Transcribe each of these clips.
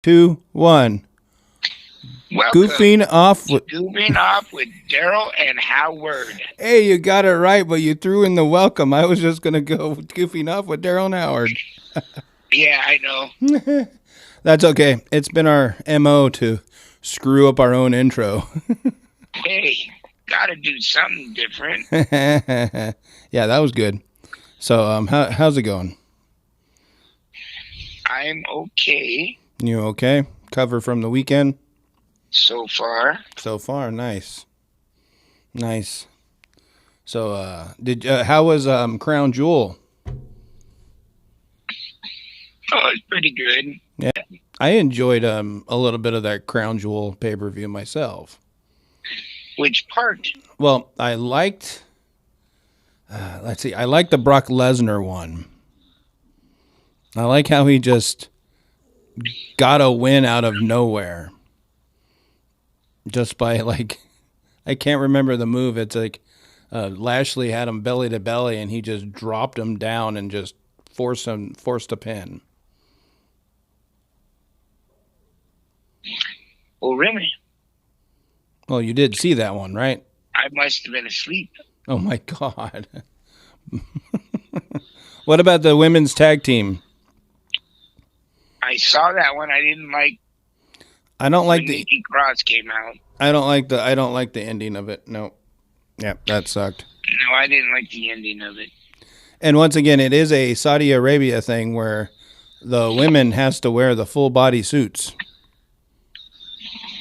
2, 1. Welcome Goofing off with. Goofing Off with Daryl and Howard. Hey, you got it right, but you threw in the welcome. I was just gonna go goofing off with Daryl and Howard. Yeah, I know. That's okay. It's been our MO to screw up our own intro. Hey, gotta do something different. Yeah, that was good. So, how's it going? I'm okay You okay? Cover from the weekend so far. so far. Nice, nice. So, how was Crown Jewel? Oh, it's pretty good. Yeah, I enjoyed a little bit of that Crown Jewel pay per view myself. Which part? Well, I liked. Let's see. I liked the Brock Lesnar one. I like how he just got a win out of nowhere, just by I can't remember the move. It's like Lashley had him belly to belly, and he just dropped him down and just forced a pin. Oh, really? Well, you did see that one, right? I must have been asleep. Oh my God. What about the women's tag team? I saw that one. I didn't like I don't like when the Nikki Cross came out. I don't like the ending of it. No. Yeah, that sucked. No, I didn't like the ending of it. And once again, it is a Saudi Arabia thing where the women has to wear the full body suits.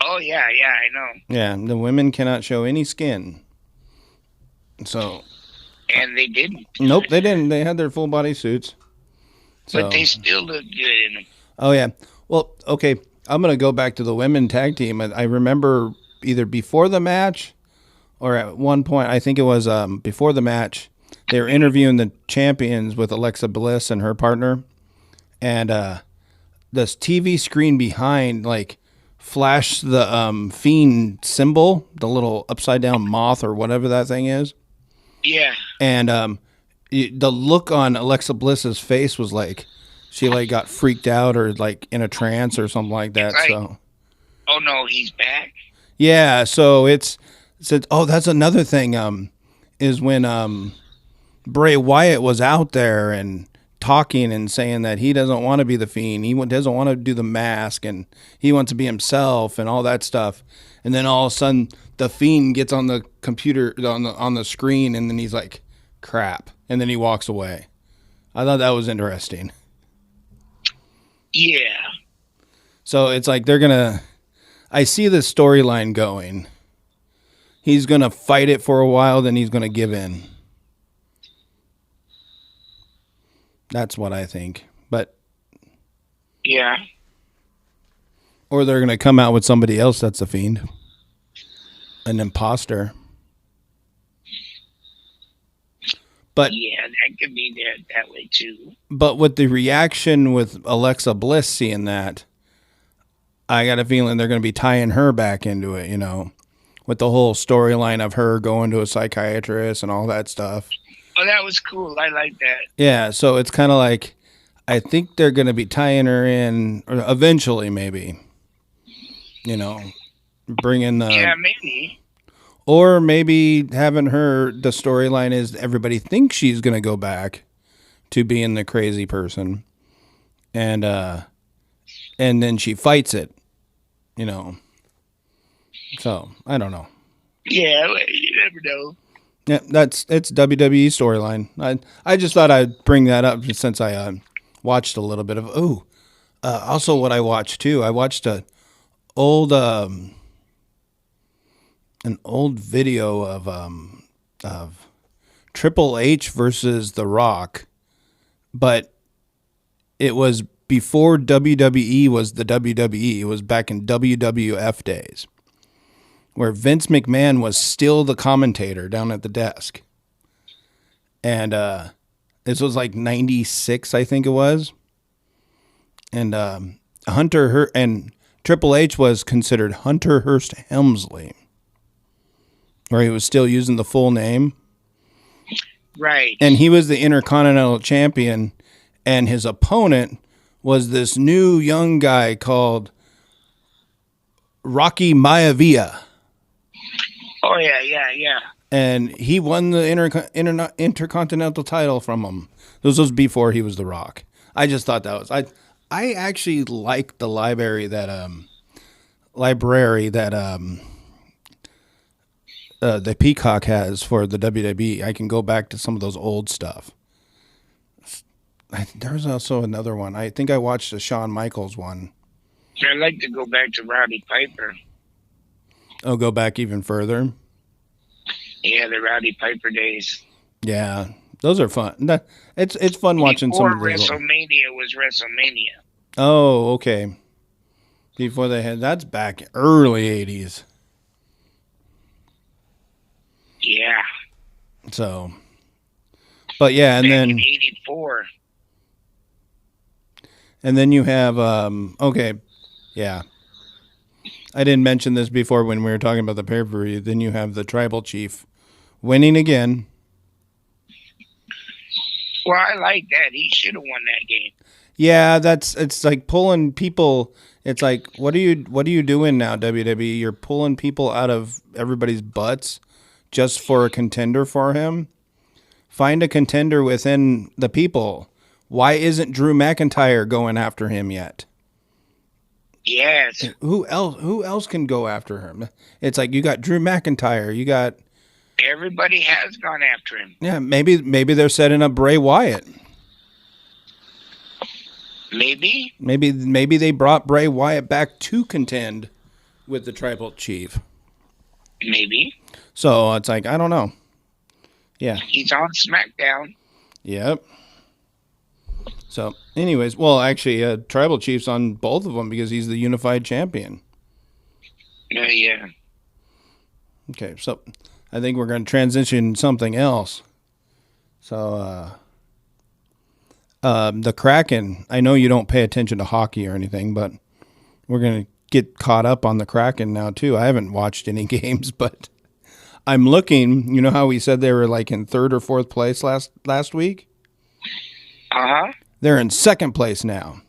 Oh, yeah, I know. Yeah, the women cannot show any skin. So, And they didn't. nope, they didn't. They had their full body suits. So, But they still look good in them. oh yeah. Well, okay. I'm gonna go back to the women tag team. I remember either before the match or at one point, I think it was before the match, they were interviewing the champions with Alexa Bliss and her partner, and this TV screen behind flashed the Fiend symbol, the little upside down moth or whatever that thing is. Yeah. And the look on Alexa Bliss's face was like she got freaked out or in a trance or something like that. So, oh no, he's back. yeah. So it's oh, that's another thing. Is when Bray Wyatt was out there and talking and saying that he doesn't want to be the Fiend. He doesn't want to do the mask and he wants to be himself and all that stuff. And then all of a sudden the Fiend gets on the computer on the screen and then he's like, crap. And then he walks away. I thought that was interesting. Yeah. So it's like I see this storyline going. He's going to fight it for a while, then he's going to give in. That's what I think. But yeah. Or they're going to come out with somebody else that's a Fiend. An imposter. But yeah, that could be that way too. But with the reaction with Alexa Bliss seeing that, I got a feeling they're going to be tying her back into it, with the whole storyline of her going to a psychiatrist and all that stuff. Oh, that was cool. I like that. Yeah, so it's kind of like, I think they're going to be tying her in, or eventually maybe, bringing the... Yeah, maybe. Or maybe having her, the storyline is everybody thinks she's going to go back to being the crazy person. And then she fights it, So, I don't know. Yeah, you never know. Yeah, it's WWE storyline. I just thought I'd bring that up since I watched a little bit of. Also what I watched too. I watched an old video of Triple H versus The Rock, but it was before WWE was the WWE. It was back in WWF days, where Vince McMahon was still the commentator down at the desk. And this was like 96, I think it was. And and Triple H was considered Hunter Hearst Helmsley, where he was still using the full name. Right. And he was the Intercontinental Champion, and his opponent was this new young guy called Rocky Maivia. Oh yeah. And he won the intercontinental title from him. This was before he was The Rock. I just thought that was I actually like the library that the Peacock has for the WWE. I can go back to some of those old stuff. There's also another one. I think I watched the Shawn Michaels one. I'd like to go back to Rowdy Piper. Oh, go back even further. Yeah, the Rowdy Piper days. Yeah, those are fun. It's fun watching some of those. WrestleMania was WrestleMania. Oh, okay. Before they had that's back early '80s. Yeah. So, but yeah, and back then in '84. And then you have okay, yeah. I didn't mention this before when we were talking about the pay-per-view. Then you have the Tribal Chief winning again. Well, I like that. He should have won that game. Yeah, it's like pulling people. It's like what are you doing now, WWE? You're pulling people out of everybody's butts just for a contender for him. Find a contender within the people. Why isn't Drew McIntyre going after him yet? Yes. Who else can go after him? It's like you got Drew McIntyre, you got everybody has gone after him. Yeah, maybe they're setting up Bray Wyatt. Maybe they brought Bray Wyatt back to contend with the Tribal Chief. Maybe. So it's like I don't know. Yeah. He's on SmackDown. Yep. So, anyways, well, actually, Tribal Chief's on both of them because he's the unified champion. Yeah. Okay, so I think we're going to transition something else. So, the Kraken. I know you don't pay attention to hockey or anything, but we're going to get caught up on the Kraken now too. I haven't watched any games, but I'm looking. You know how we said they were like in third or fourth place last week? Uh-huh. They're in second place now.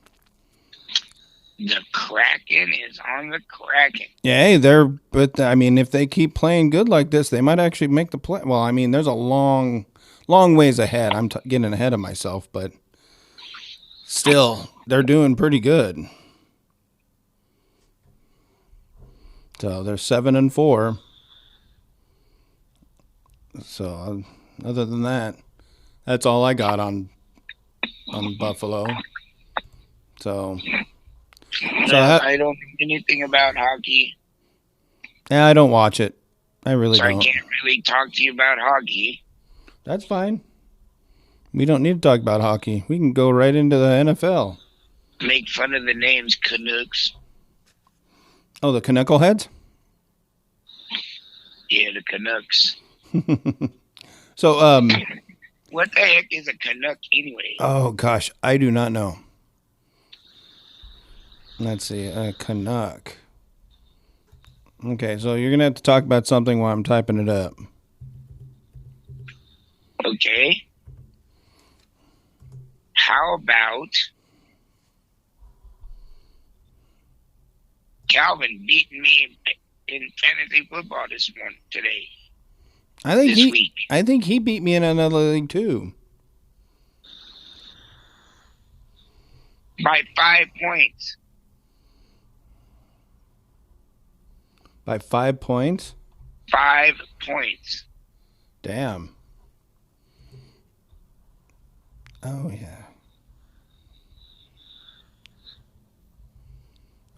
The Kraken is on the Kraken. Yeah, but I mean, if they keep playing good like this, they might actually make the play. Well, I mean, there's a long ways ahead. I'm getting ahead of myself, but still, they're doing pretty good. So they're 7-4. So other than that, that's all I got on Buffalo. So I don't know anything about hockey. Yeah, I don't watch it. I really don't. I can't really talk to you about hockey. That's fine. We don't need to talk about hockey. We can go right into the NFL. Make fun of the names Canucks. Oh, the Knuckleheads? Yeah, the Canucks. So, what the heck is a Canuck anyway? Oh, gosh. I do not know. Let's see. A Canuck. Okay, so you're going to have to talk about something while I'm typing it up. Okay. How about Calvin beating me in fantasy football today? I think he beat me in another league too. By 5 points. By 5 points? 5 points. Damn. Oh, yeah.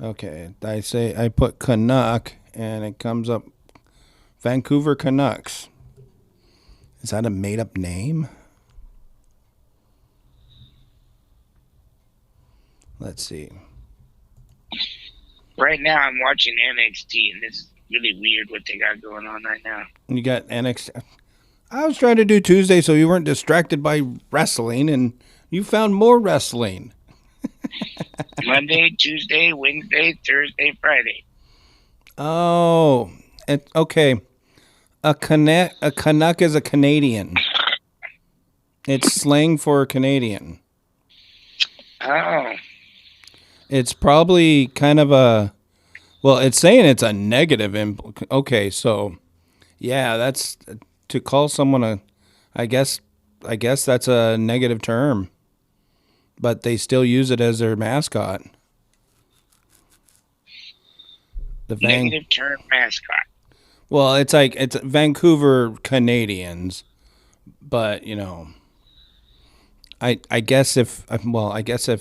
Okay, I put Canuck, and it comes up Vancouver Canucks. Is that a made-up name? Let's see. Right now, I'm watching NXT, and this is really weird what they got going on right now. You got NXT. I was trying to do Tuesday so you weren't distracted by wrestling, and you found more wrestling. Monday, Tuesday, Wednesday, Thursday, Friday. Oh, okay. A Canuck is a Canadian. It's slang for a Canadian. Oh. It's probably kind of a. Well, it's saying it's a negative. Okay, so yeah, that's to call someone a. I guess. I guess that's a negative term, but they still use it as their mascot. The Negative term mascot. Well, it's like it's Vancouver Canadians, but I guess if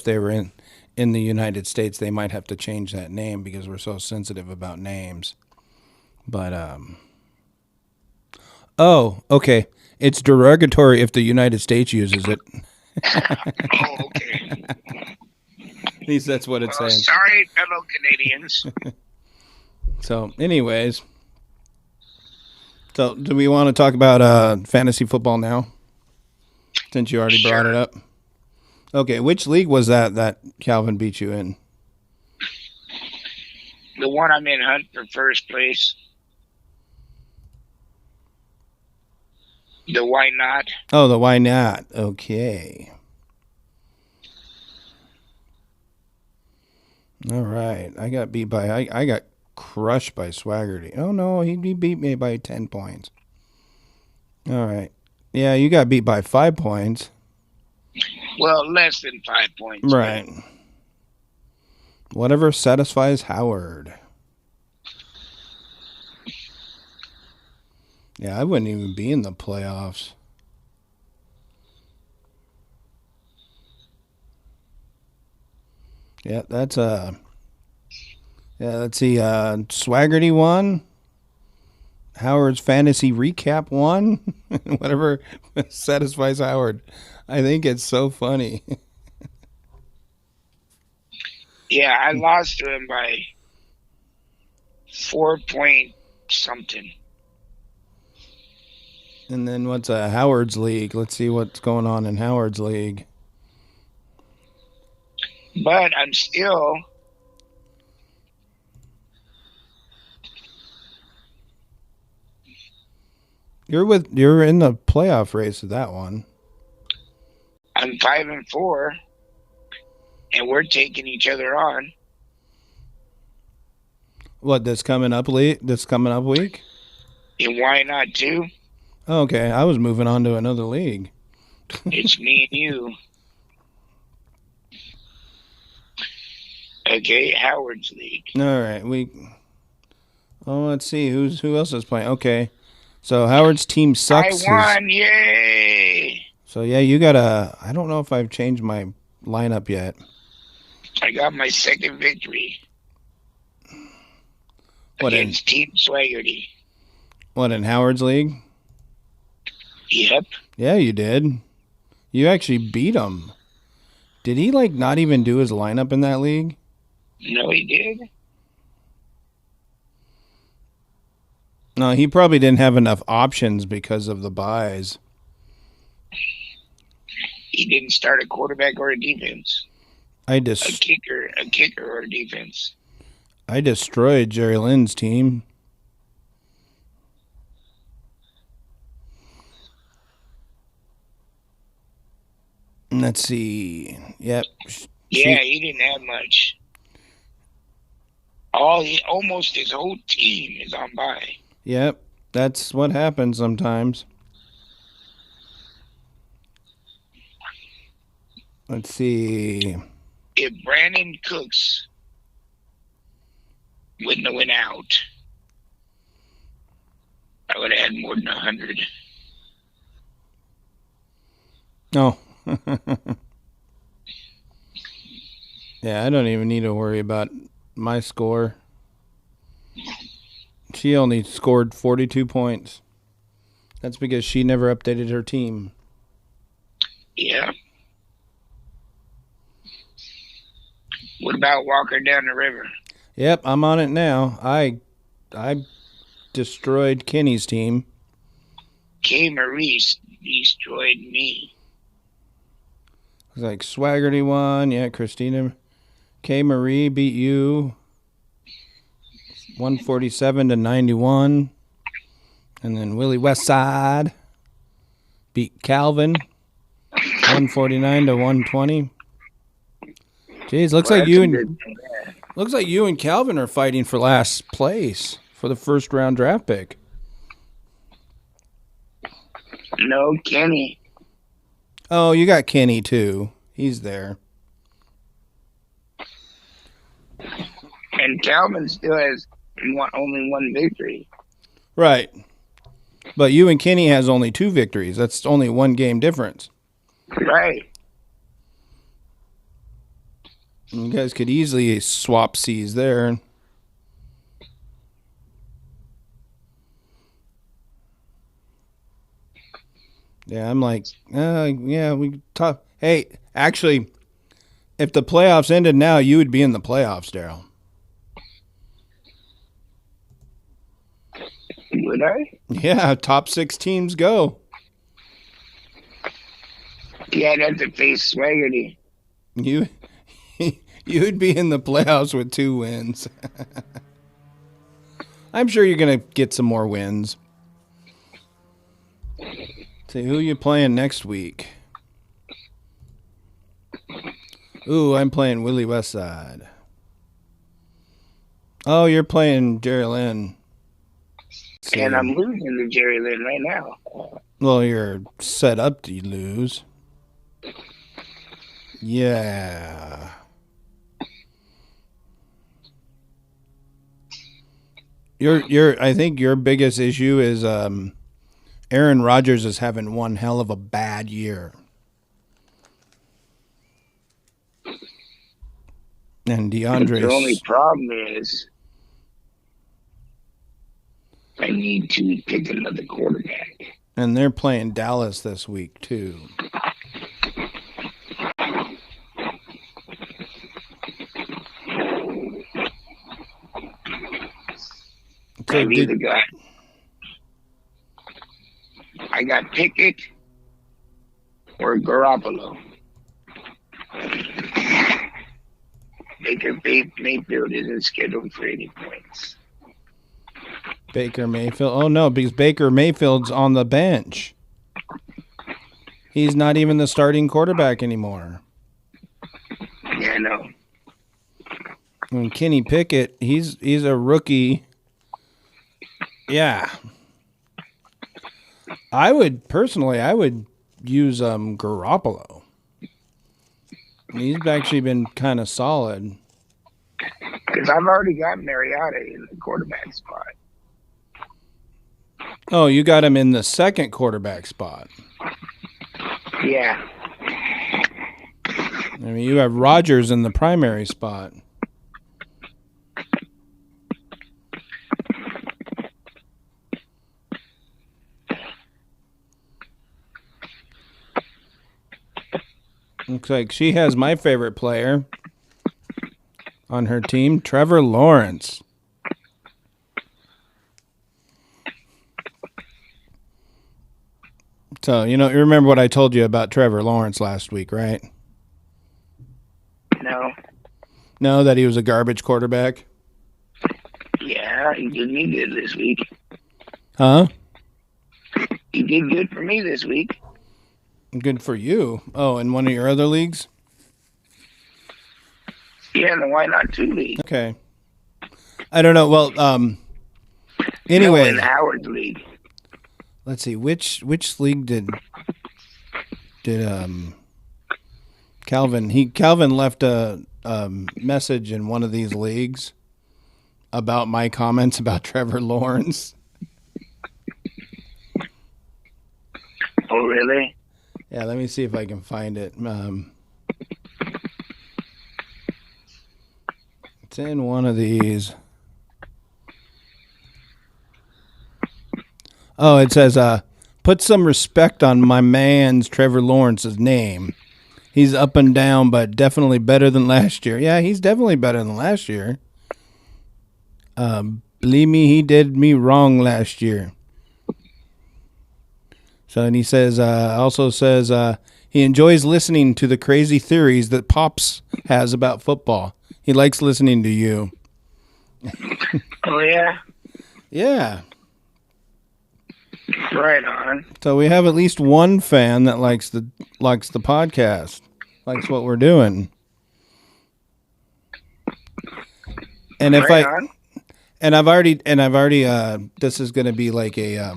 they were in the United States, they might have to change that name because we're so sensitive about names. But oh, okay, it's derogatory if the United States uses it. Oh, okay. At least that's what it's saying. Sorry, fellow Canadians. So, anyways, so do we want to talk about fantasy football now? Since you already brought it up. Okay, which league was that Calvin beat you in? The one I'm in hunt for first place. The why not? Oh, the why not? Okay. All right, I got beat by I got crushed by Swaggerty. Oh no, he beat me by 10 points. All right, yeah, you got beat by 5 points. Well, less than 5 points. Right. Whatever satisfies Howard. Yeah, I wouldn't even be in the playoffs. Yeah, that's yeah, let's see, Swaggerty won. Howard's fantasy recap won. Whatever satisfies Howard. I think it's so funny. Yeah, I lost to him by 4 point something. And then what's Howard's league? Let's see what's going on in Howard's league. But I'm still You're in the playoff race of that one. I'm 5-4, and we're taking each other on. What, this coming up week? And why not too? Okay, I was moving on to another league. It's me and you. Okay, Howard's league. All right, let's see who else is playing. Okay, so Howard's team sucks. I won! Yay! So yeah, you got I don't know if I've changed my lineup yet. I got my second victory against Team Swaggerty. What, in Howard's league? Yep. Yeah, you did. You actually beat him. Did he not even do his lineup in that league? No, he did. No, he probably didn't have enough options because of the buys. He didn't start a quarterback or a defense. A kicker or a defense. I destroyed Jerry Lynn's team. Let's see. Yep. Yeah, he didn't have much. Almost his whole team is on bye. Yep. That's what happens sometimes. Let's see. If Brandon Cooks wouldn't have went out, I would have had more than 100. Oh. Yeah, I don't even need to worry about my score. She only scored 42 points. That's because she never updated her team. Yeah. What about Walker down the river? Yep, I'm on it now. I destroyed Kenny's team. K. Maurice destroyed me. It's like Swaggerty won. Yeah, Christina K. Marie beat you 147-91. And then Willie Westside beat Calvin 149-120. Jeez, looks like you and Calvin are fighting for last place for the first round draft pick. No, Kenny. Oh, you got Kenny too. He's there. And Calvin still has only one victory. Right. But you and Kenny has only 2 victories. That's only 1 game difference. Right. You guys could easily swap C's there. Yeah, I'm like, yeah, we talk. Hey, actually, if the playoffs ended now, you would be in the playoffs, Daryl. Would I? Yeah, top 6 teams go. Yeah, I'd have to face Swaggerty. You would be in the playoffs with 2 wins. I'm sure you're going to get some more wins. See, who are you playing next week? Ooh, I'm playing Willie Westside. Oh, you're playing Jerry Lynn. And I'm losing to Jerry Lynn right now. Well, you're set up to lose. Yeah. I think your biggest issue is Aaron Rodgers is having one hell of a bad year. And DeAndre. The only problem is I need to pick another quarterback. And they're playing Dallas this week, too. I got Pickett or Garoppolo. Baker Mayfield isn't scheduled for any points. Baker Mayfield? Oh, no, because Baker Mayfield's on the bench. He's not even the starting quarterback anymore. Yeah, I know. And Kenny Pickett, he's a rookie. Yeah. I would use Garoppolo. He's actually been kind of solid. Because I've already got Mariota in the quarterback spot. Oh, you got him in the second quarterback spot. Yeah. I mean, you have Rodgers in the primary spot. Looks like she has my favorite player on her team, Trevor Lawrence. So, you remember what I told you about Trevor Lawrence last week, right? No. No, that he was a garbage quarterback? Yeah, he did me good this week. Huh? He did good for me this week. Good for you. Oh, in one of your other leagues? Yeah, in the Why Not 2 league. Okay. I don't know. Well, anyway. No, in Howard's league. Let's see. Which league did Calvin left a message in one of these leagues about my comments about Trevor Lawrence. Oh, really? Yeah, let me see if I can find it. It's in one of these. Oh, it says, put some respect on my man's Trevor Lawrence's name. He's up and down, but definitely better than last year. Yeah, he's definitely better than last year. Believe me, he did me wrong last year. So, and he says, also says, he enjoys listening to the crazy theories that Pops has about football. He likes listening to you. Oh, yeah? Yeah. Right on. So we have at least one fan that likes the podcast, likes what we're doing. And if I've already this is going to be like a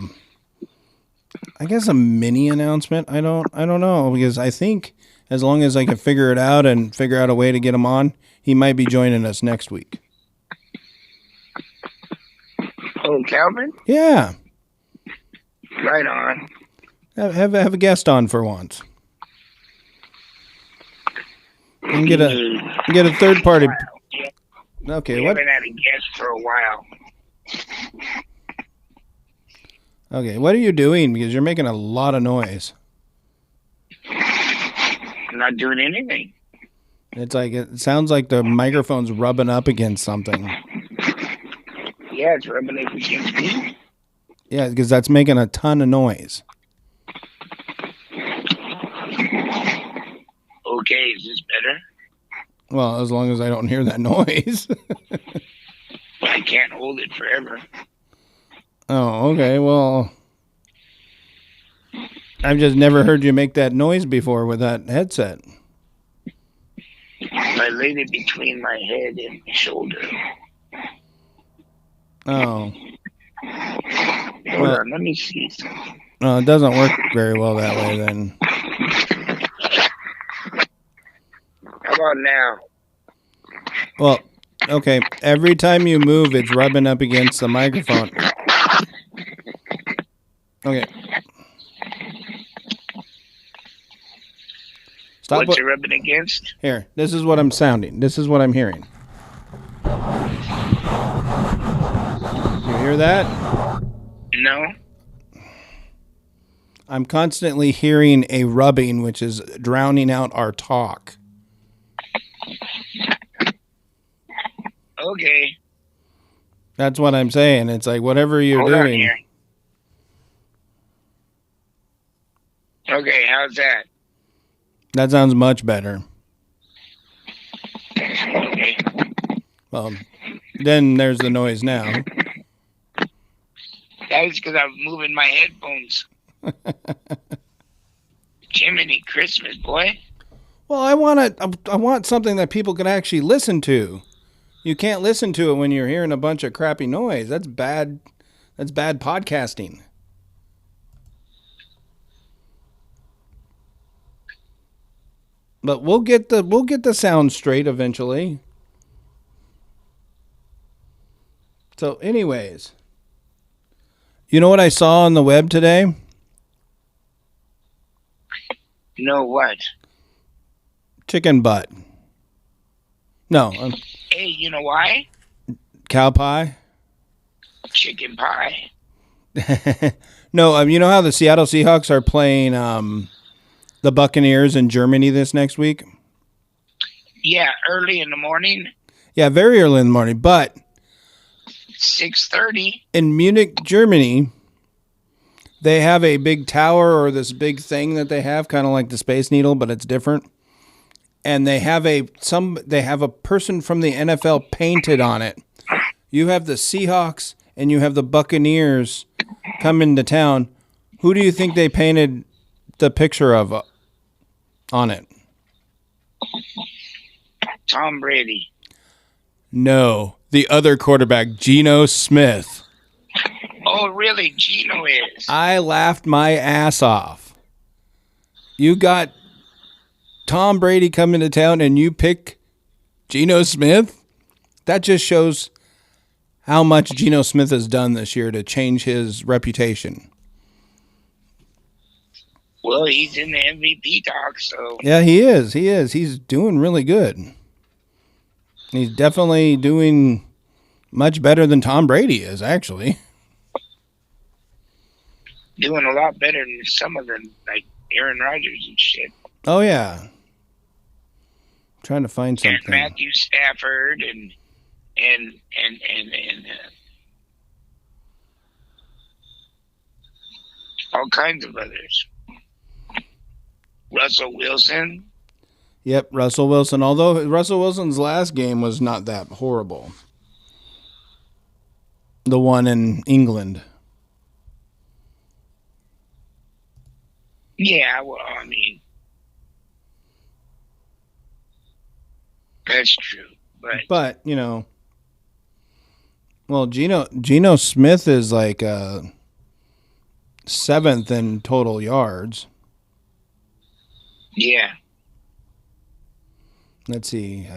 I guess a mini announcement. I don't know, because I think as long as I can figure it out and figure out a way to get him on, he might be joining us next week. Oh, Calvin? Yeah. Right on. Have a guest on for once. And get a third party. Okay, we haven't had a guest for a while. Okay, what are you doing? Because you're making a lot of noise. I'm not doing anything. It sounds like the microphone's rubbing up against something. Yeah, it's rubbing up against me. Yeah, because that's making a ton of noise. Okay, is this better? Well, as long as I don't hear that noise. I can't hold it forever. Oh, okay. Well, I've just never heard you make that noise before with that headset. I laid it between my head and my shoulder. Oh. Hold on, let me see something. No, it doesn't work very well that way then. How about now? Well, okay. Every time you move, it's rubbing up against the microphone. Okay. Stop. What's it rubbing against? Here, this is what I'm sounding. This is what I'm hearing. You hear that? No. I'm constantly hearing a rubbing, which is drowning out our talk. Okay. That's what I'm saying. It's like whatever you're doing. On here. Okay, how's that? That sounds much better. Okay. Well, then there's the noise now. That is because I'm moving my headphones. Jiminy Christmas, boy. Well, I want something that people can actually listen to. You can't listen to it when you're hearing a bunch of crappy noise. That's bad. That's bad podcasting. But we'll get the sound straight eventually. So, anyways, you know what I saw on the web today? You know what? Chicken butt. No. Hey, you know why? Cow pie? Chicken pie. No, you know how the Seattle Seahawks are playing the Buccaneers in Germany this next week? Yeah, early in the morning. Yeah, very early in the morning, but 6:30 in Munich, Germany, they have a big tower or this big thing that they have, kind of like the Space Needle, but it's different. And they have a person from the NFL painted on it. You have the Seahawks and you have the Buccaneers come into town. Who do you think they painted the picture of on it? Tom Brady. No, the other quarterback, Geno Smith. Oh, really? Geno is. I laughed my ass off. You got Tom Brady coming to town and you pick Geno Smith? That just shows how much Geno Smith has done this year to change his reputation. Well, he's in the MVP talk, so. Yeah, he is. He's doing really good. He's definitely doing much better than Tom Brady is, actually. Doing a lot better than some of them, like Aaron Rodgers and shit. Oh, yeah. Trying to find something. And Matthew Stafford and all kinds of others. Russell Wilson. Yep, Russell Wilson. Although Russell Wilson's last game was not that horrible. The one in England. Yeah, well, I mean, that's true. But, you know, Well, Geno Smith is like 7th in total yards. Yeah. Let's see.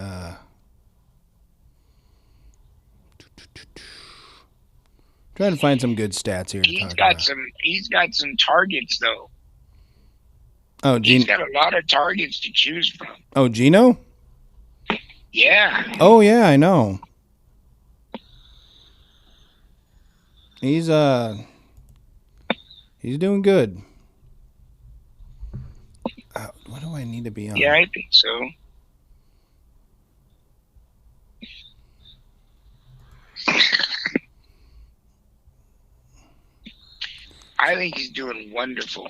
Trying to find some good stats here. He's got some targets though. Oh, he's got a lot of targets to choose from. Oh, Geno? Yeah. Oh yeah, I know. He's doing good. What do I need to be on? Yeah, I think so. I think he's doing wonderful.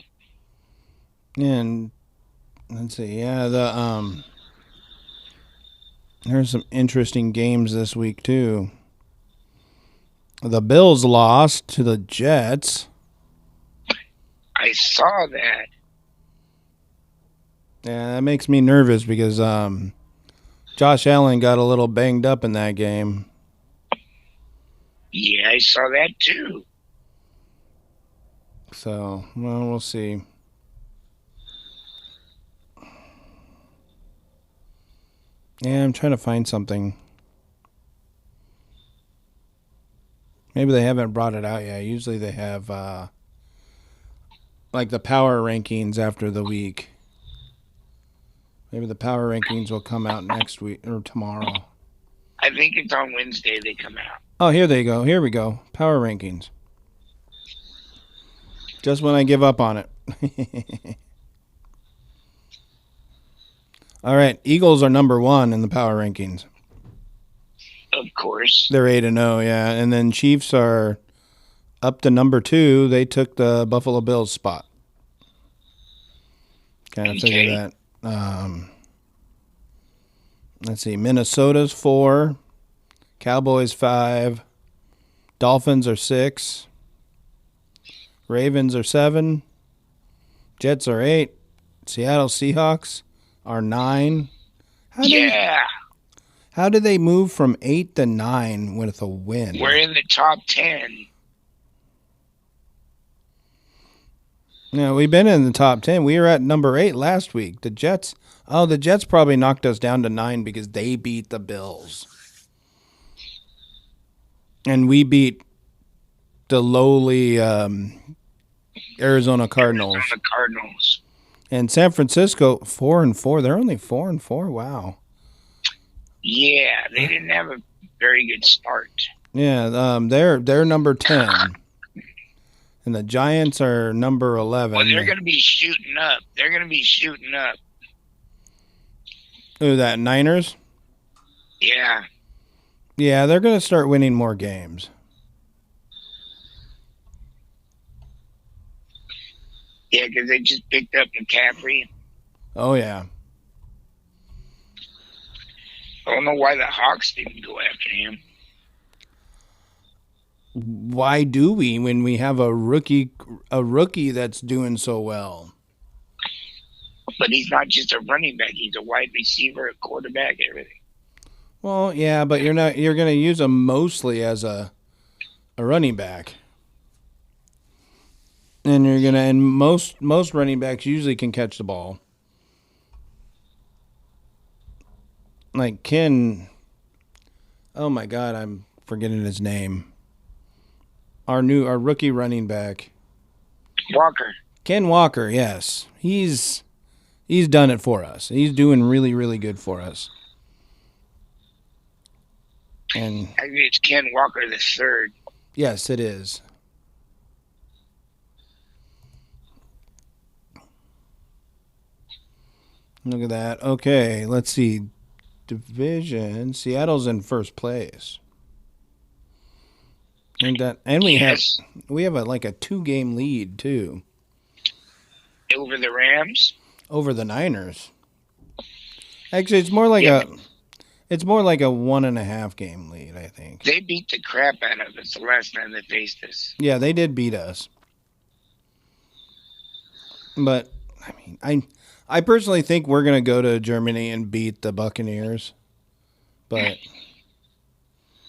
And let's see, there's some interesting games this week too. The Bills lost to the Jets. I saw that. Yeah, that makes me nervous because Josh Allen got a little banged up in that game. Yeah, I saw that too. So, well, we'll see. Yeah, I'm trying to find something. Maybe they haven't brought it out yet. Usually they have like the power rankings after the week. Maybe the power rankings will come out next week or tomorrow. I think it's on Wednesday they come out. Oh, here they go. Here we go. Power rankings. Just when I give up on it. All right. Eagles are number 1 in the power rankings. Of course. They're 8-0, yeah. And then Chiefs are up to number 2. They took the Buffalo Bills spot. Kind of figure that. Let's see. Minnesota's 4. Cowboys 5. Dolphins are 6. Ravens are 7. Jets are 8. Seattle Seahawks are 9. How did they move from 8 to 9 with a win? We're in the top 10. No, we've been in the top 10. We were at number 8 last week. The Jets probably knocked us down to 9 because they beat the Bills. And we beat the lowly Arizona Cardinals. And San Francisco 4-4. They're only 4-4. Wow. Yeah, they didn't have a very good start. Yeah, they're number 10. And the Giants are number 11. Well, they're going to be shooting up. Ooh, that Niners? Yeah. Yeah, they're going to start winning more games. Yeah, because they just picked up McCaffrey. Oh, yeah. I don't know why the Hawks didn't go after him. Why do we when we have a rookie that's doing so well? But he's not just a running back; he's a wide receiver, a quarterback, everything. Well, yeah, but you're going to use him mostly as a running back. And most running backs usually can catch the ball. Like Ken, oh my God, I'm forgetting his name. Our rookie running back, Walker. Ken Walker, yes, he's done it for us. He's doing really, really good for us. And I think it's Ken Walker the third. Yes, it is. Look at that. Okay, let's see. Division. Seattle's in first place. And we have a 2-game lead too. Over the Rams? Over the Niners. Actually, it's more like a 1.5 game lead, I think. They beat the crap out of us the last time they faced us. Yeah, they did beat us. But I mean, I personally think we're going to go to Germany and beat the Buccaneers. But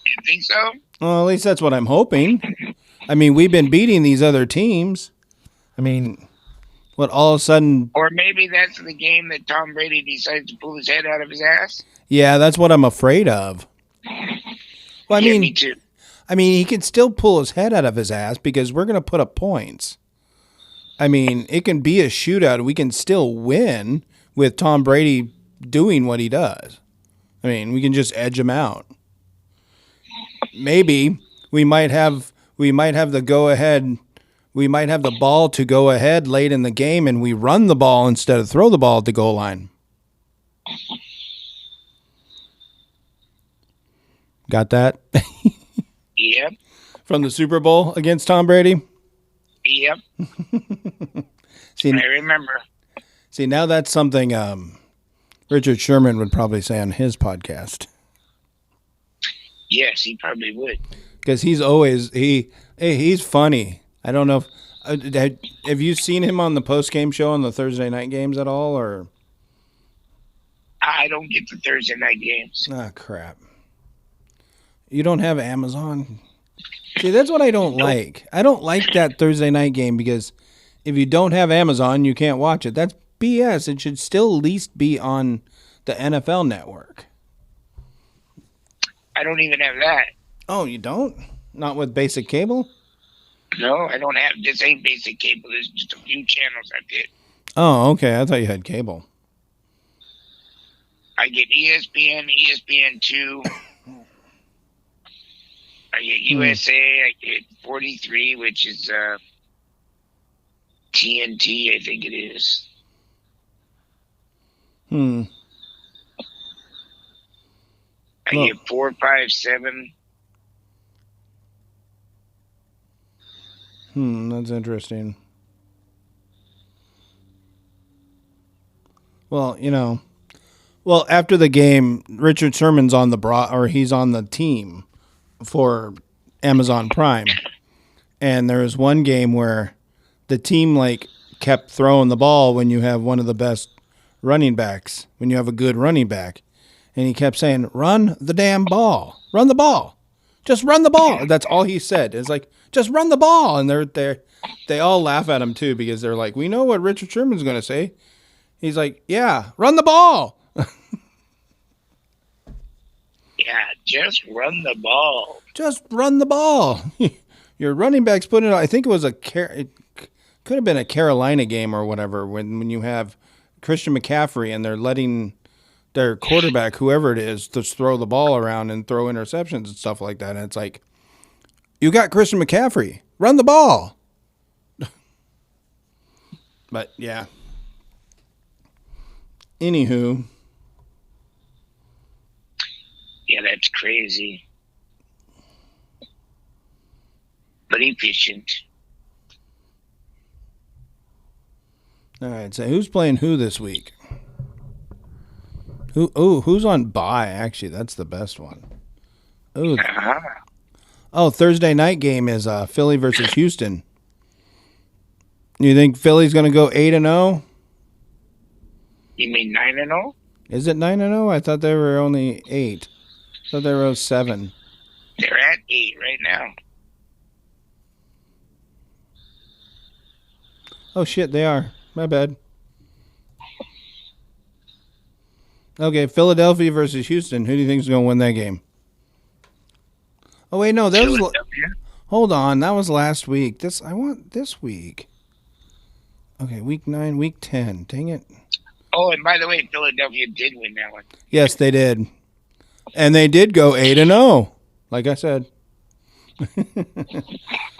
you think so? Well, at least that's what I'm hoping. I mean, we've been beating these other teams. I mean, what all of a sudden... Or maybe that's the game that Tom Brady decides to pull his head out of his ass. Yeah, that's what I'm afraid of. Well, Me too. I mean, he can still pull his head out of his ass because we're going to put up points. I mean, it can be a shootout. We can still win with Tom Brady doing what he does. I mean, we can just edge him out. Maybe we might have the go ahead. We might have the ball to go ahead late in the game, and we run the ball instead of throw the ball at the goal line. Got that? Yep. From the Super Bowl against Tom Brady? Yep. See, I remember. See, now that's something Richard Sherman would probably say on his podcast. Yes, he probably would. Because he's funny. I don't know if have you seen him on the post-game show on the Thursday night games at all, or? I don't get the Thursday night games. Ah, crap. You don't have Amazon? See, that's what I don't like. I don't like that Thursday night game because if you don't have Amazon, you can't watch it. That's BS. It should still at least be on the NFL network. I don't even have that. Oh, you don't? Not with basic cable? No, I don't have. This ain't basic cable. There's just a few channels I get. Oh, okay. I thought you had cable. I get ESPN, ESPN2. I get USA. I get 43, which is TNT, I think it is. I get 457. That's interesting. Well, after the game, Richard Sherman's on he's on the team for Amazon Prime. And there was one game where the team kept throwing the ball when you have one of the best running backs, when you have a good running back. And he kept saying, "Run the damn ball. Run the ball. Just run the ball." That's all he said. It's like, "Just run the ball." And they all laugh at him too because they're like, "We know what Richard Sherman's going to say." He's like, "Yeah, run the ball." Yeah, just run the ball. Just run the ball. Your running back's putting it on. I think it was it could have been a Carolina game or whatever when you have Christian McCaffrey and they're letting their quarterback, whoever it is, just throw the ball around and throw interceptions and stuff like that. And it's like, you got Christian McCaffrey. Run the ball. But, yeah. Anywho. Yeah, that's crazy. But efficient. All right, so who's playing who this week? Who's on bye? Actually, that's the best one. Thursday night game is Philly versus Houston. You think Philly's going to go 8-0? You mean 9-0? Is it 9-0? I thought they were only 8. I thought they were 7. They're at 8 right now. Oh shit, they are. My bad. Okay, Philadelphia versus Houston. Who do you think is going to win that game? Oh wait, no, that was. Hold on, that was last week. I want this week. Okay, week 9, week 10. Dang it. Oh, and by the way, Philadelphia did win that one. Yes, they did, and they did go 8-0. Like I said.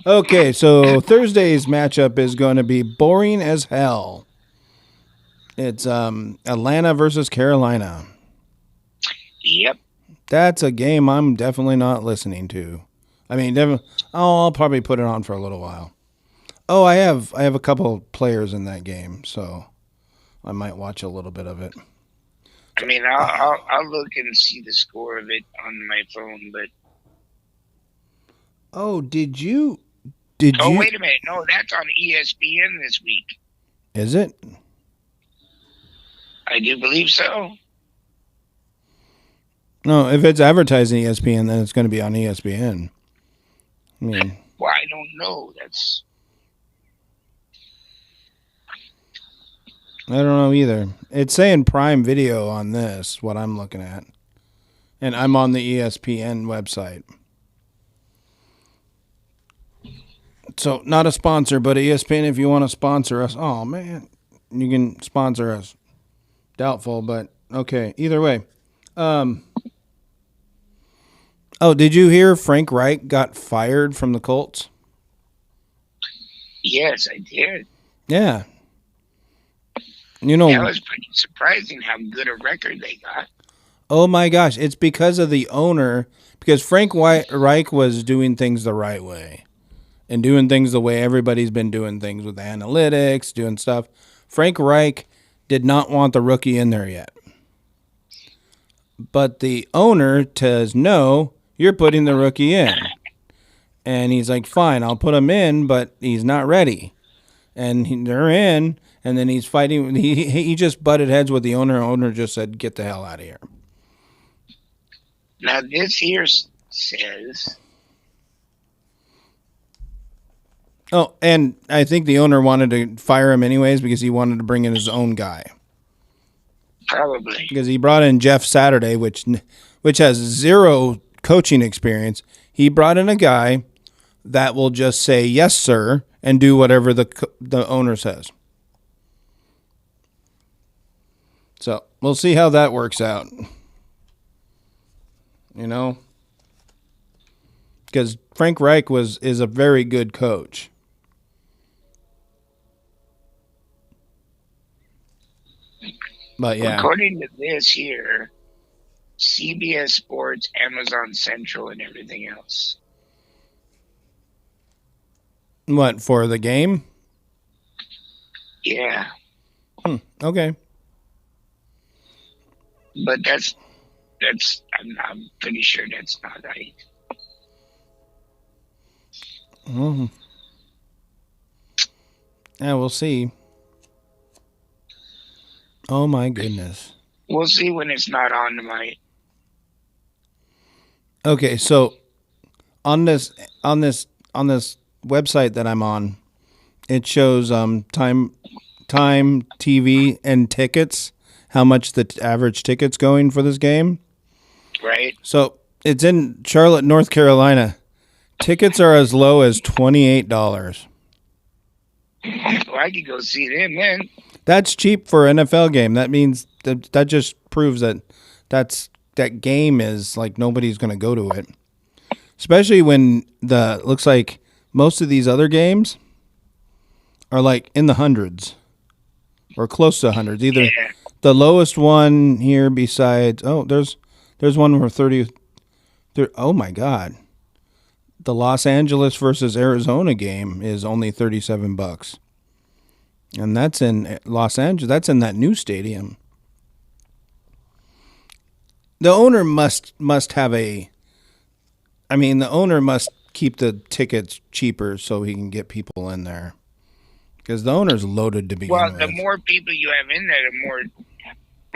Okay, so Thursday's matchup is going to be boring as hell. It's Atlanta versus Carolina. Yep. That's a game I'm definitely not listening to. I mean, I'll probably put it on for a little while. Oh, I have a couple players in that game, so I might watch a little bit of it. I mean, I'll look and see the score of it on my phone, but. Oh, did you? Oh, wait a minute. No, that's on ESPN this week. Is it? I do believe so. No, if it's advertising ESPN, then it's going to be on ESPN. I mean, well, I don't know. I don't know either. It's saying Prime Video on this, what I'm looking at. And I'm on the ESPN website. So, not a sponsor, but ESPN, if you want to sponsor us. Oh, man. You can sponsor us. Doubtful, but okay. Either way. Oh, did you hear Frank Reich got fired from the Colts? Yes, I did. Yeah. You know, that was pretty surprising how good a record they got. Oh my gosh, it's because of the owner. Because Frank Reich was doing things the right way, and doing things the way everybody's been doing things with analytics, doing stuff. Frank Reich did not want the rookie in there yet, but the owner says, "No, you're putting the rookie in," and he's like, "Fine, I'll put him in, but he's not ready," and they're in. And then he's fighting. He just butted heads with the owner. Owner just said, "Get the hell out of here." Now this here says. Oh, and I think the owner wanted to fire him anyways because he wanted to bring in his own guy. Probably because he brought in Jeff Saturday, which has zero coaching experience. He brought in a guy that will just say yes, sir, and do whatever the owner says. So we'll see how that works out. You know, because Frank Reich is a very good coach. But yeah, according to this here, CBS Sports, Amazon Central, and everything else. What, for the game? Yeah. Okay. But I'm pretty sure that's not right. Mm-hmm. Yeah, we'll see. Oh my goodness. We'll see when it's not on tonight. Okay, so on this website that I'm on, it shows time, TV, and tickets. How much the average ticket's going for this game? Right. So it's in Charlotte, North Carolina. Tickets are as low as $28. Well, I could go see them then. That's cheap for an NFL game. That means that just proves that that game is like nobody's going to go to it. Especially when looks like most of these other games are like in the hundreds or close to hundreds. Either the lowest one here besides there's one for 30. Oh my God. The Los Angeles versus Arizona game is only $37. And that's in Los Angeles. That's in that new stadium. The owner must have the owner must keep the tickets cheaper so he can get people in there. Because the owner's loaded to begin with. Well, the more people you have in there, the more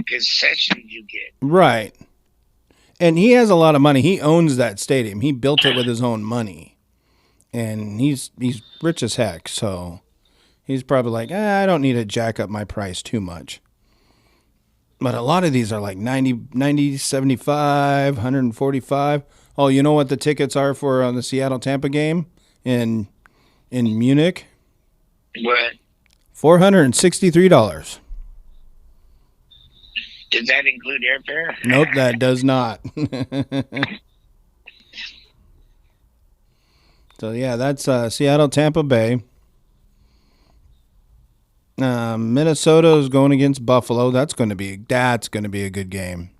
concessions you get. Right. And he has a lot of money. He owns that stadium. He built it with his own money. And he's rich as heck, so he's probably like, I don't need to jack up my price too much. But a lot of these are like 90, 75, 145. Oh, you know what the tickets are for the Seattle-Tampa game in Munich? What? $463. Does that include airfare? Nope, that does not. So, yeah, that's Seattle-Tampa Bay. Minnesota is going against Buffalo. That's going to be a good game.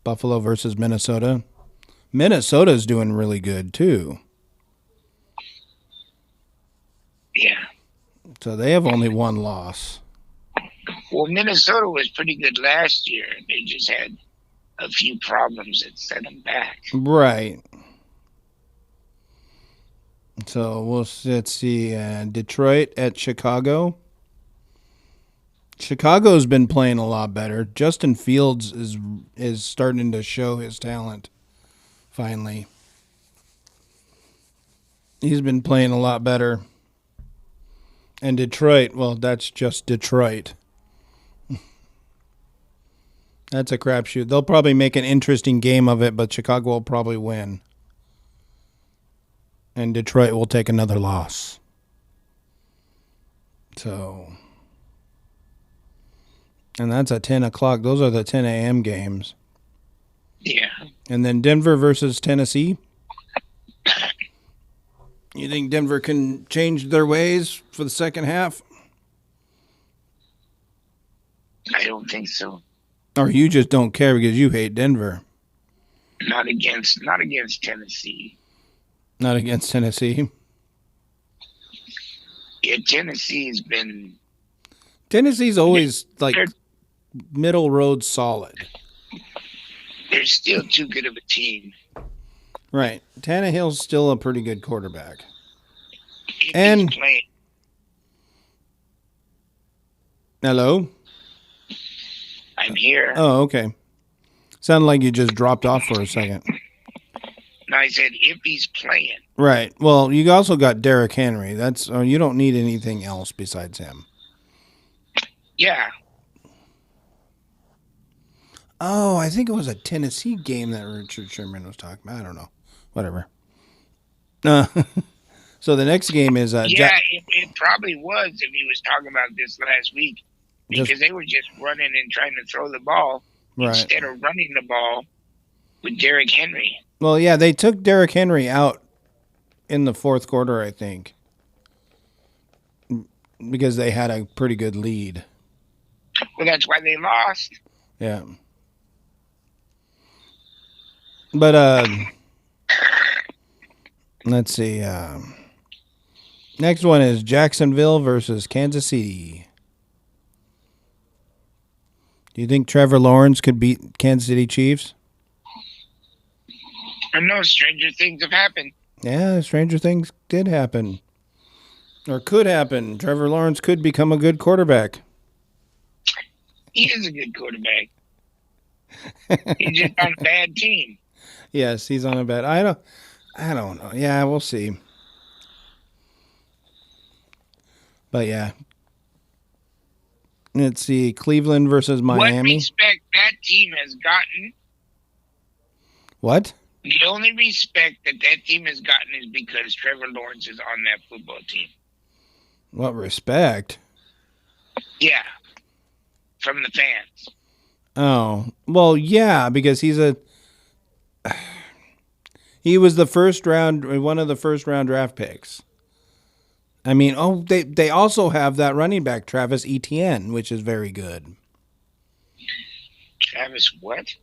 Buffalo versus Minnesota. Minnesota's doing really good too. Yeah. So they have only one loss. Well, Minnesota was pretty good last year. They just had a few problems that set them back. Right. So let's see. Detroit at Chicago. Chicago's been playing a lot better. Justin Fields is starting to show his talent. Finally. He's been playing a lot better. And Detroit, well, that's just Detroit. That's a crapshoot. They'll probably make an interesting game of it, but Chicago will probably win. And Detroit will take another loss. So, and that's at 10 o'clock. Those are the 10 a.m. games. Yeah. And then Denver versus Tennessee. You think Denver can change their ways for the second half? I don't think so. Or you just don't care because you hate Denver? Not against Tennessee. Not against Tennessee? Yeah, Tennessee's always like middle road solid. They're still too good of a team. Right. Tannehill's still a pretty good quarterback. If And he's playing, hello? I'm here. Oh, okay. Sounded like you just dropped off for a second. No, I said if he's playing. Right. Well, you also got Derrick Henry. That's you don't need anything else besides him. Yeah. Oh, I think it was a Tennessee game that Richard Sherman was talking about. I don't know. Whatever. So the next game is it probably was if he was talking about this last week because they were just running and trying to throw the ball instead of running the ball with Derrick Henry. Well, yeah, they took Derrick Henry out in the fourth quarter, I think, because they had a pretty good lead. Well, that's why they lost. Yeah. But let's see. Next one is Jacksonville versus Kansas City. Do you think Trevor Lawrence could beat Kansas City Chiefs? I know stranger things have happened. Yeah, stranger things did happen. Or could happen. Trevor Lawrence could become a good quarterback. He is a good quarterback. He's just on a bad team. Yes, he's on a bad. I don't know. Yeah, we'll see. But yeah. Let's see. Cleveland versus Miami. What respect that team has gotten. What? The only respect that team has gotten is because Trevor Lawrence is on that football team. What respect? Yeah. From the fans. Oh. Well, yeah, because he was the one of the first round draft picks. I mean, they also have that running back, Travis Etienne, which is very good. Travis what?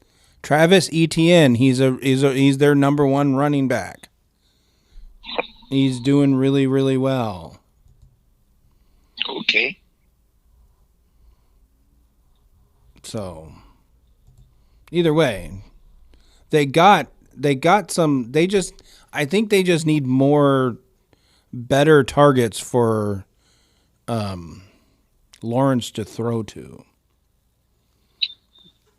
Travis Etienne. He's their number one running back. He's doing really, really well. Okay. So, either way, I think they just need more better targets for Lawrence to throw to.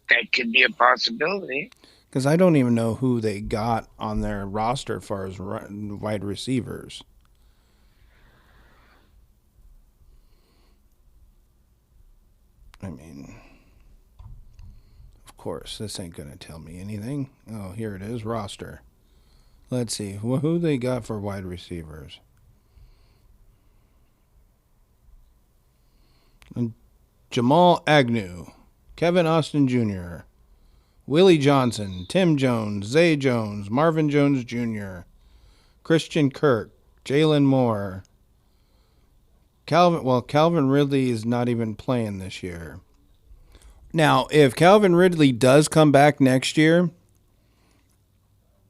That could be a possibility. Because I don't even know who they got on their roster as far as wide receivers. I mean, of course, this ain't going to tell me anything. Oh, here it is, roster. Let's see, who they got for wide receivers. And Jamal Agnew, Kevin Austin Jr., Willie Johnson, Tim Jones, Zay Jones, Marvin Jones Jr., Christian Kirk, Jalen Moore. Calvin Ridley is not even playing this year. Now, if Calvin Ridley does come back next year,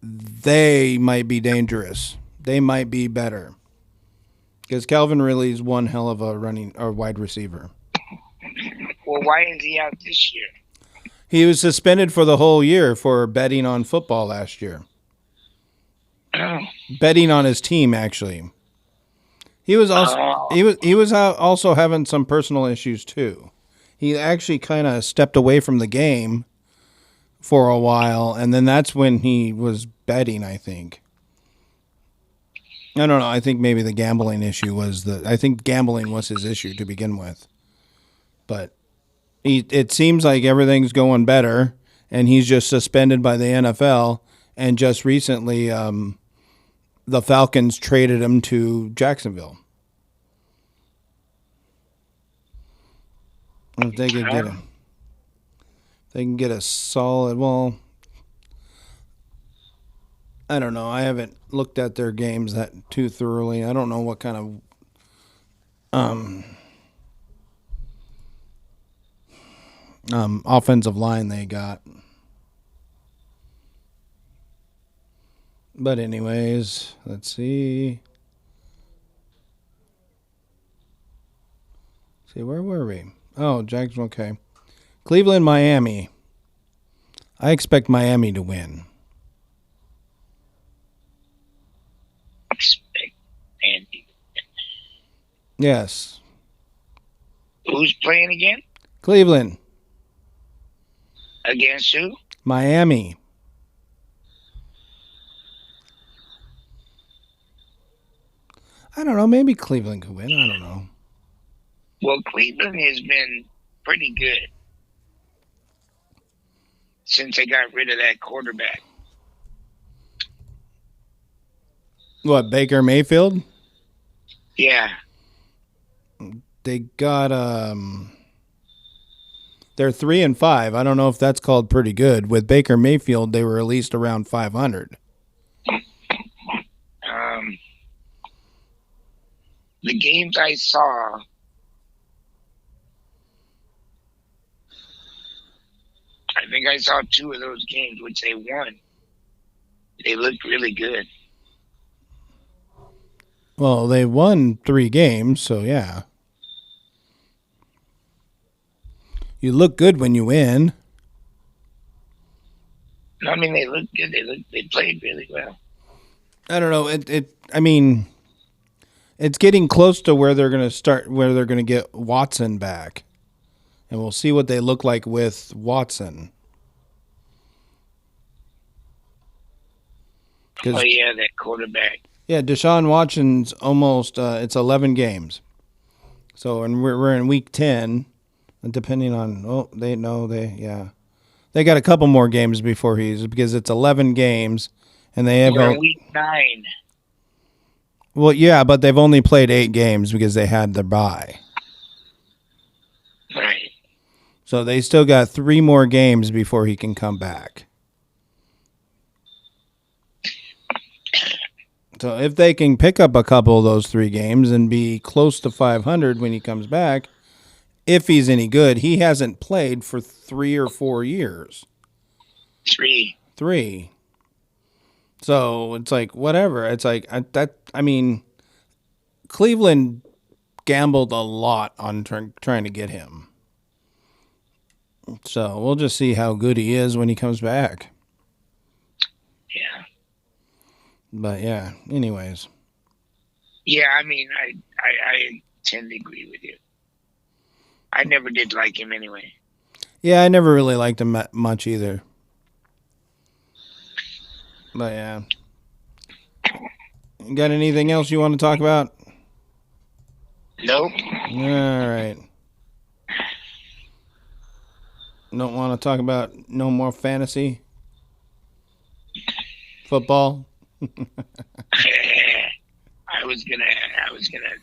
they might be dangerous. They might be better. Because Calvin Ridley is one hell of a wide receiver. Well, why is he out this year? He was suspended for the whole year for betting on football last year. Oh. Betting on his team, actually. He was also having some personal issues too. He actually kind of stepped away from the game for a while, and then that's when he was betting, I think. I don't know. I think maybe the gambling issue was I think gambling was his issue to begin with. But it seems like everything's going better, and he's just suspended by the NFL. And just recently, the Falcons traded him to Jacksonville. If they could get him, they can get a solid. Well, I don't know. I haven't looked at their games that too thoroughly. I don't know what kind of offensive line they got. But anyways, let's see. See, where were we? Oh, Jacksonville. Okay. Cleveland, Miami. I expect Miami to win. Expect Andy. Yes. Who's playing again? Cleveland. Against who? Miami. I don't know. Maybe Cleveland could win. I don't know. Well, Cleveland has been pretty good since they got rid of that quarterback. What, Baker Mayfield? Yeah. They got they're 3-5. I don't know if that's called pretty good. With Baker Mayfield, they were at least around 500. The games I saw, I think I saw 2 of those games, which they won. They looked really good. Well, they won 3 games, so yeah. You look good when you win. I mean, they looked good. They played really well. I don't know. I mean, it's getting close to where they're going to get Watson back. And we'll see what they look like with Watson. Oh, yeah, that quarterback. Yeah, Deshaun Watson's almost, it's 11 games. So, and we're in week 10, depending on, they got a couple more games before because it's 11 games, and they have... We're in week 9. Well, yeah, but they've only played 8 games because they had their bye. Right. So they still got 3 more games before he can come back. So if they can pick up a couple of those 3 games and be close to 500 when he comes back, if he's any good, he hasn't played for 3 or 4 years. 3. So it's like, whatever. It's like, I mean, Cleveland gambled a lot on trying to get him. So we'll just see how good he is when he comes back. Yeah. But yeah, anyways. Yeah, I mean, I tend to agree with you. I never did like him anyway. Yeah, I never really liked him much either. But yeah. You got anything else you want to talk about? Nope. All right. Don't want to talk about no more fantasy football? I was gonna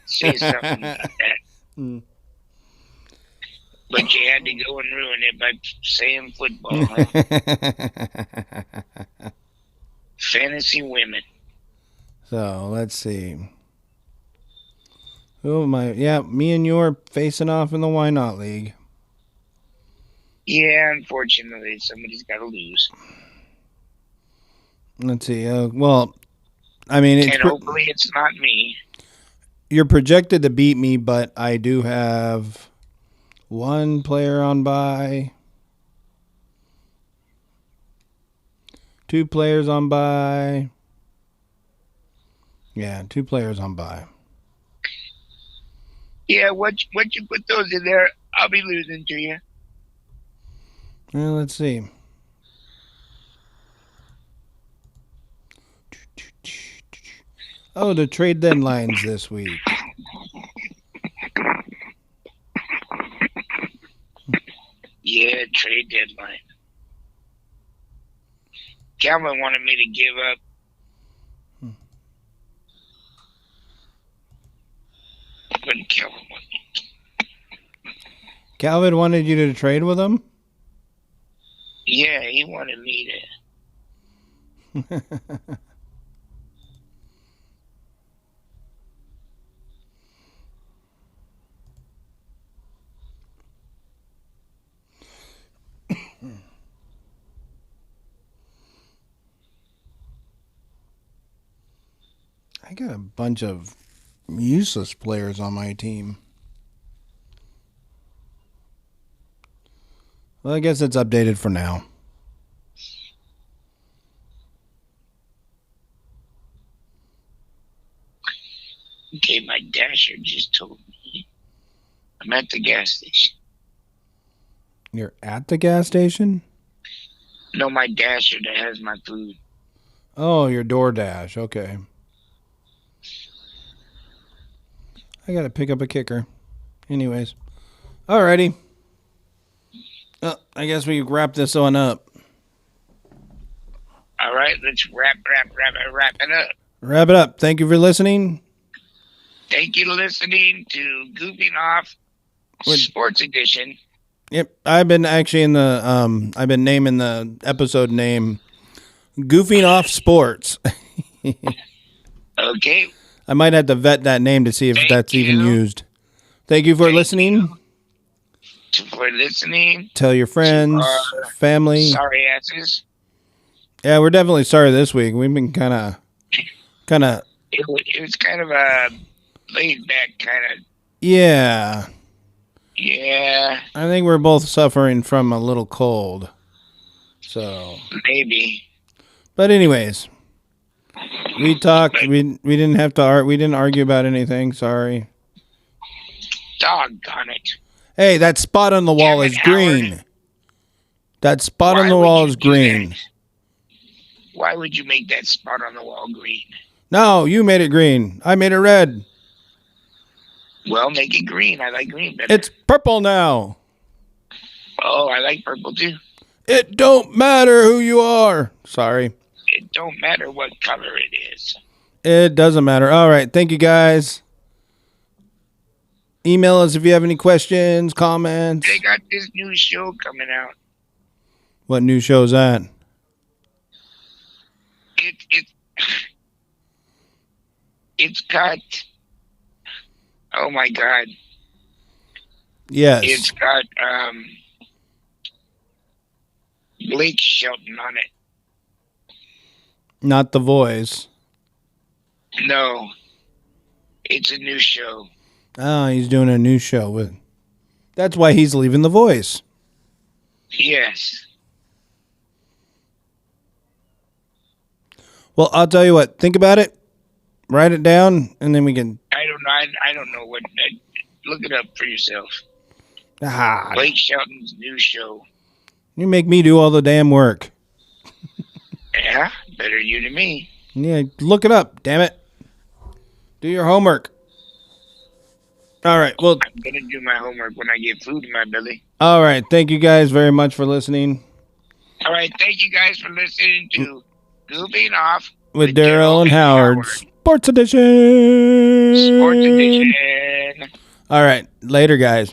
say something like that. But you had to go and ruin it by saying football, huh? Fantasy women. So let's see. Who am I? Yeah, me and you are facing off in the Why Not League. Yeah, unfortunately, somebody's got to lose. Let's see. Well, I mean, and hopefully it's not me. You're projected to beat me, but I do have 1 player on bye, 2 players on bye. Yeah, 2 players on bye. Yeah, what you put those in there, I'll be losing to you. Well, let's see. Oh, the trade deadline's this week. Yeah, trade deadline. Calvin wanted me to give up. But Calvin wanted you to trade with him? Yeah, he wanted me to. I got a bunch of useless players on my team. Well, I guess it's updated for now. Okay, my dasher just told me I'm at the gas station. You're at the gas station? No, my dasher that has my food. Oh, your DoorDash. Okay. I got to pick up a kicker. Anyways. Alrighty. I guess we wrap this one up. All right, let's wrap it up. Wrap it up. Thank you for listening. Thank you for listening to Goofing Off Sports Edition. Yep, I've been actually in the I've been naming the episode name Goofing Off Sports. Okay. I might have to vet that name to see if that's even used. Thank you for listening. For listening. Tell your friends, family. Sorry asses. Yeah, we're definitely sorry this week. We've been kind of. It was kind of a laid back kind of. Yeah. Yeah. I think we're both suffering from a little cold. So. Maybe. But anyways. We talked. We didn't have to. We didn't argue about anything. Sorry. Doggone it! Hey, that spot on the wall is green. That spot on the wall is green. Why would you make that spot on the wall green? No, you made it green. I made it red. Well, make it green. I like green better. It's purple now. Oh, I like purple too. It don't matter who you are. Sorry. It don't matter what color it is. It doesn't matter. All right. Thank you, guys. Email us if you have any questions, comments. They got this new show coming out. What new show is that? It's got. Oh my God. Yes. It's got Blake Shelton on it. Not The Voice. No. It's a new show. Oh, he's doing a new show with. That's why he's leaving The Voice. Yes. Well, I'll tell you what. Think about it. Write it down, and then we can. I don't know. I don't know what. Look it up for yourself. Ah. Blake Shelton's new show. You make me do all the damn work. Yeah, better you than me. Yeah, look it up. Damn it. Do your homework. All right. Well, I'm gonna do my homework when I get food in my belly. All right. Thank you guys very much for listening. All right. Thank you guys for listening to Goofing Off with Daryl and Howard. Sports Edition. Sports Edition. All right. Later, guys.